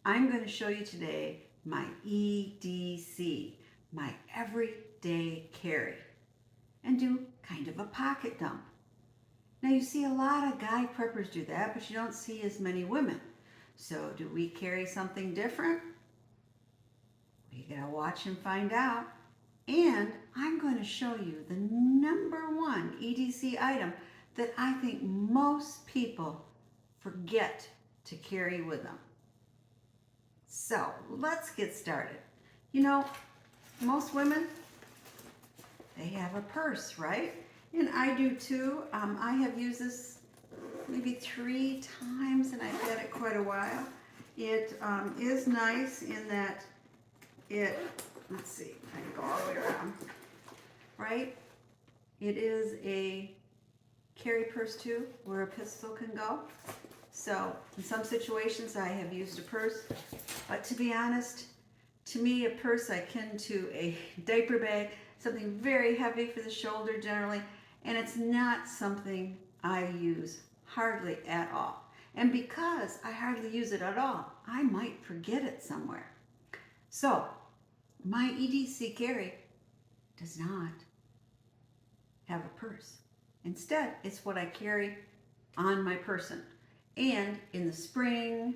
I'm going to show you today my EDC, my everyday carry, and do kind of a pocket dump. Now you see a lot of guy preppers do that, but you don't see as many women. So do we carry something different? You gotta watch and find out. And I'm going to show you the number one EDC item that I think most people forget to carry with them. So let's get started. You know, most women, they have a purse, right? And I do too. I have used this maybe 3 times and I've had it quite a while. It is nice in that it, let's see, if I can go all the way around, right? It is a carry purse too, where a pistol can go. So in some situations I have used a purse, but to be honest, to me a purse I akin to a diaper bag, something very heavy for the shoulder generally, and it's not something I use hardly at all. And because I hardly use it at all, I might forget it somewhere. So my EDC carry does not have a purse. Instead, it's what I carry on my person. And in the spring,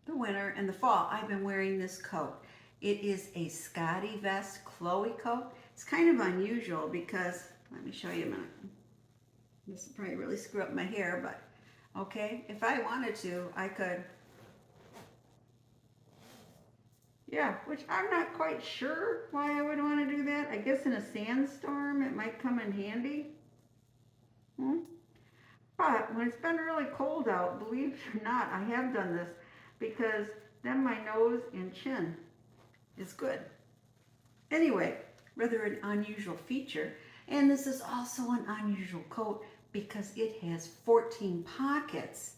the winter, and the fall, I've been wearing this coat. It is a Scotty vest Chloe coat. It's kind of unusual because, let me show you a minute. This will probably really screw up my hair, but okay, if I wanted to, I could. Yeah, which I'm not quite sure why I would want to do that. I guess in a sandstorm, it might come in handy. But when it's been really cold out, believe it or not, I have done this because then my nose and chin is good. Anyway, rather an unusual feature. And this is also an unusual coat because it has 14 pockets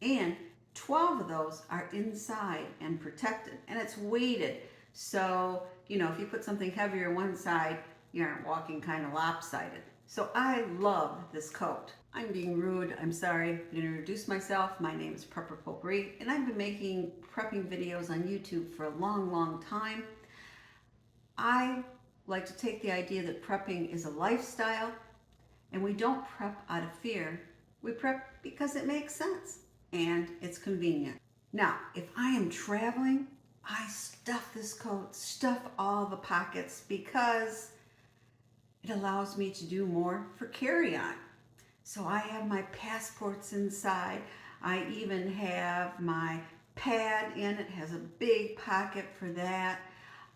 and 12 of those are inside and protected, and it's weighted. So, you know, if you put something heavier on one side, you aren't walking kind of lopsided. So I love this coat. I'm being rude, I'm sorry. I'm going to introduce myself. My name is Potpourri, and I've been making prepping videos on YouTube for a long, long time. I like to take the idea that prepping is a lifestyle, and we don't prep out of fear. We prep because it makes sense and it's convenient. Now, if I am traveling, I stuff this coat, stuff all the pockets because it allows me to do more for carry-on. So I have my passports inside. I even have my pad in. It has a big pocket for that.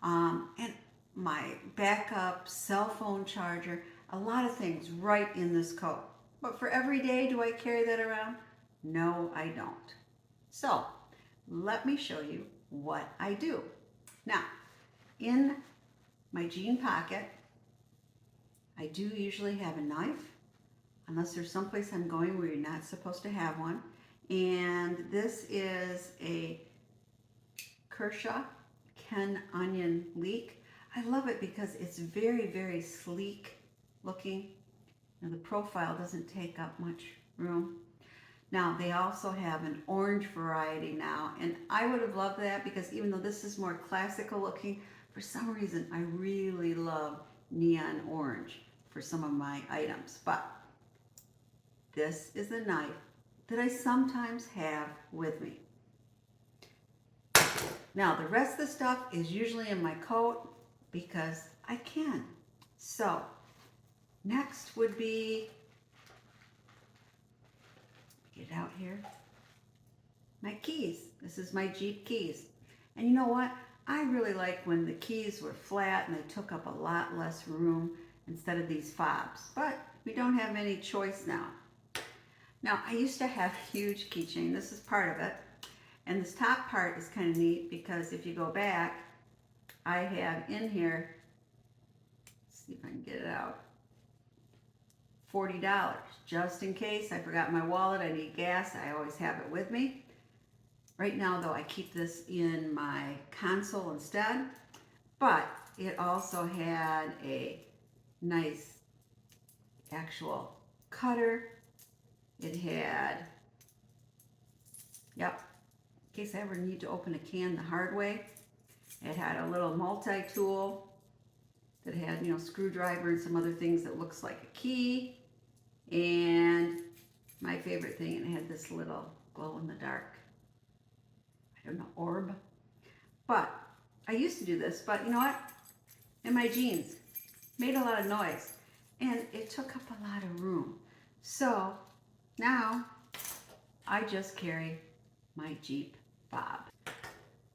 And my backup cell phone charger, a lot of things right in this coat. But for every day, do I carry that around? No, I don't. So let me show you what I do. Now, in my jean pocket, I do usually have a knife, unless there's someplace I'm going where you're not supposed to have one. And this is a Kershaw Ken Onion Leek. I love it because it's very, very sleek looking. Now, the profile doesn't take up much room. Now, they also have an orange variety now, and I would have loved that because even though this is more classical looking, for some reason I really love neon orange for some of my items. But this is the knife that I sometimes have with me. Now, the rest of the stuff is usually in my coat because I can. So, next would be, get it out here, my keys. This is my Jeep keys. And you know what? I really like when the keys were flat and they took up a lot less room instead of these fobs. But we don't have any choice now. Now, I used to have a huge keychain. This is part of it. And this top part is kind of neat because if you go back, I have in here, let's see if I can get it out, $40, just in case I forgot my wallet, I need gas, I always have it with me. Right now though, I keep this in my console instead, but it also had a nice actual cutter. It had, yep, in case I ever need to open a can the hard way. It had a little multi-tool that had, you know, screwdriver and some other things that looks like a key. And my favorite thing, it had this little glow in the dark, I don't know, orb. But I used to do this, but you know what? In my jeans, made a lot of noise and it took up a lot of room. So now I just carry my Jeep fob.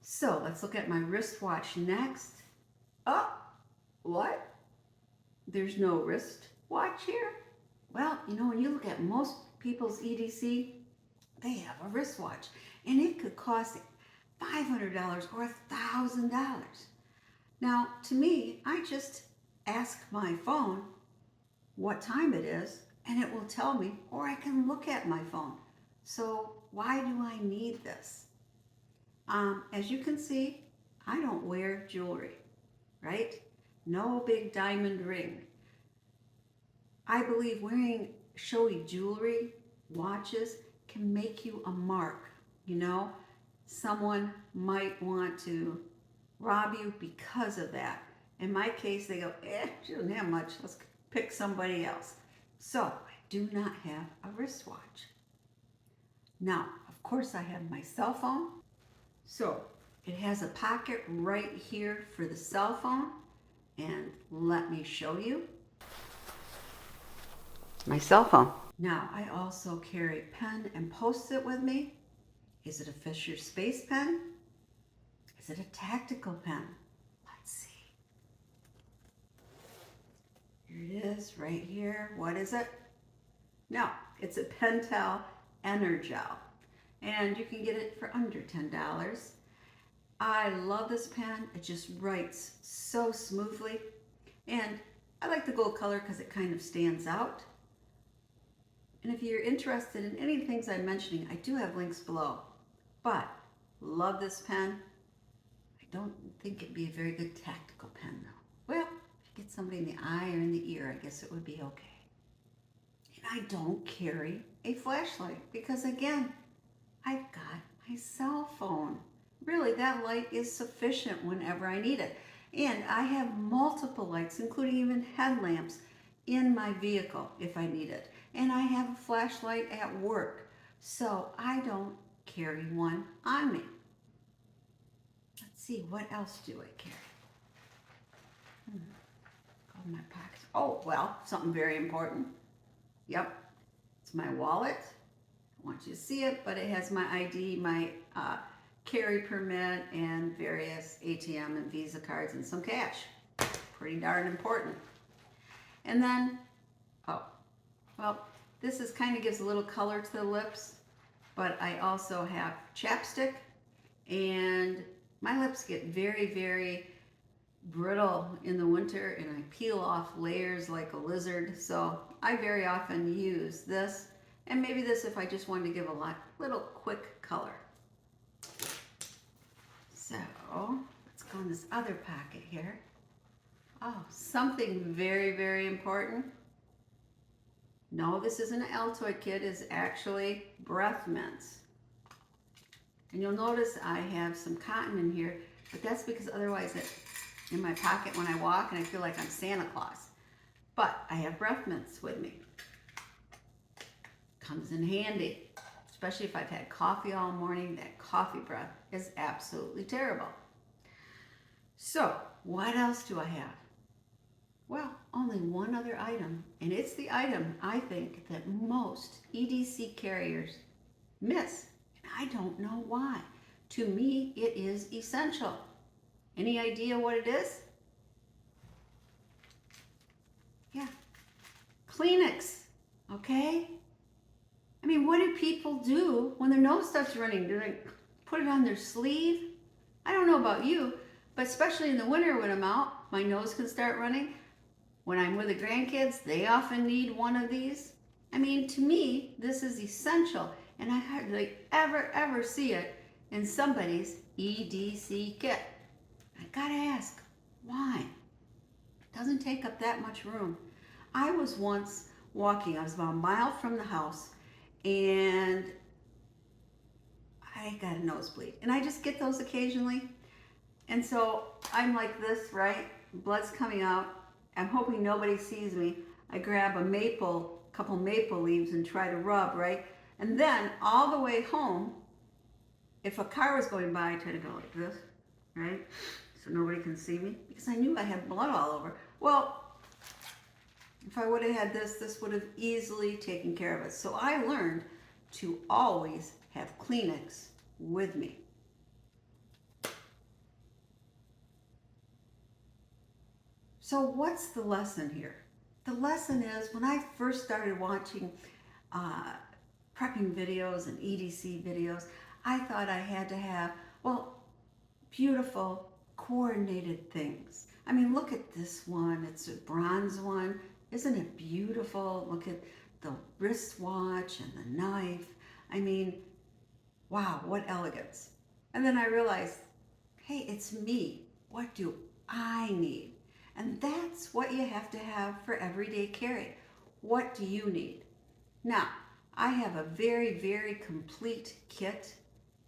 So let's look at my wristwatch next. Oh, what? There's no wristwatch here? Well, you know, when you look at most people's EDC, they have a wristwatch and it could cost $500 or $1,000. Now, to me, I just ask my phone what time it is and it will tell me, or I can look at my phone. So why do I need this? As you can see, I don't wear jewelry, right? No big diamond ring. I believe wearing showy jewelry, watches, can make you a mark, you know? Someone might want to rob you because of that. In my case, they go, she doesn't have much, let's pick somebody else. So I do not have a wristwatch. Now, of course, I have my cell phone. So it has a pocket right here for the cell phone. And let me show you my cell phone. Now, I also carry pen and Post-it with me. Is it a Fisher Space pen? Is it a tactical pen? Let's see. Here it is, right here. What is it? No, it's a Pentel Energel. And you can get it for under $10. I love this pen. It just writes so smoothly. And I like the gold color because it kind of stands out. And if you're interested in any things I'm mentioning, I do have links below. But love this pen. I don't think it'd be a very good tactical pen though. Well, if you get somebody in the eye or in the ear, I guess it would be okay. And I don't carry a flashlight because again, I've got my cell phone. Really, that light is sufficient whenever I need it. And I have multiple lights, including even headlamps, in my vehicle if I need it. And I have a flashlight at work, so I don't carry one on me. Let's see, what else do I carry? Go in my pockets. Oh, well, something very important. Yep, it's my wallet. I want you to see it, but it has my ID, my carry permit, and various ATM and Visa cards and some cash. Pretty darn important. And then, oh, well, this is kind of gives a little color to the lips, but I also have chapstick, and my lips get very, very brittle in the winter, and I peel off layers like a lizard, so I very often use this, and maybe this if I just wanted to give a little quick color. So let's go in this other pocket here. Oh, something very, very important. No, this isn't an Altoid kit, it's actually breath mints. And you'll notice I have some cotton in here, but that's because otherwise it's in my pocket when I walk and I feel like I'm Santa Claus. But I have breath mints with me. Comes in handy, especially if I've had coffee all morning. That coffee breath is absolutely terrible. So, what else do I have? Well, only one other item, and it's the item I think that most EDC carriers miss, and I don't know why. To me, it is essential. Any idea what it is? Yeah, Kleenex, okay? I mean, what do people do when their nose starts running? Do they put it on their sleeve? I don't know about you, but especially in the winter when I'm out, my nose can start running. When I'm with the grandkids, they often need one of these. I mean, to me, this is essential, and I hardly ever see it in somebody's EDC kit. I gotta ask, why? It doesn't take up that much room. I was once walking, I was about a mile from the house, and I got a nosebleed. And I just get those occasionally. And so I'm like this, right? Blood's coming out. I'm hoping nobody sees me. I grab couple maple leaves and try to rub, right? And then all the way home, if a car was going by, I try to go like this, right? So nobody can see me because I knew I had blood all over. Well, if I would have had this would have easily taken care of it. So I learned to always have Kleenex with me. So what's the lesson here? The lesson is when I first started watching prepping videos and EDC videos, I thought I had to have, well, beautiful, coordinated things. I mean, look at this one. It's a bronze one. Isn't it beautiful? Look at the wristwatch and the knife. I mean, wow, what elegance. And then I realized, hey, it's me. What do I need? And that's what you have to have for everyday carry. What do you need? Now, I have a very, very complete kit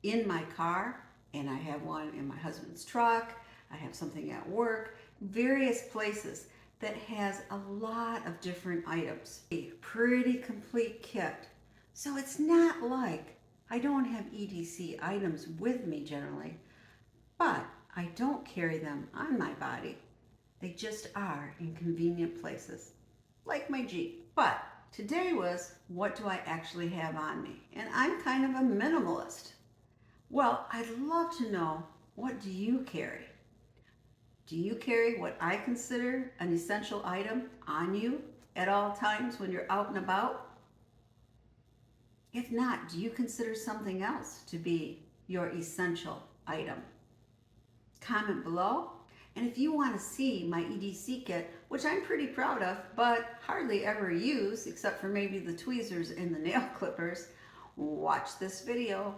in my car, and I have one in my husband's truck. I have something at work, various places that has a lot of different items. A pretty complete kit. So it's not like I don't have EDC items with me generally, but I don't carry them on my body. They just are in convenient places, like my Jeep. But today was, what do I actually have on me? And I'm kind of a minimalist. Well, I'd love to know, what do you carry? Do you carry what I consider an essential item on you at all times when you're out and about? If not, do you consider something else to be your essential item? Comment below. And if you want to see my EDC kit, which I'm pretty proud of, but hardly ever use, except for maybe the tweezers and the nail clippers, watch this video.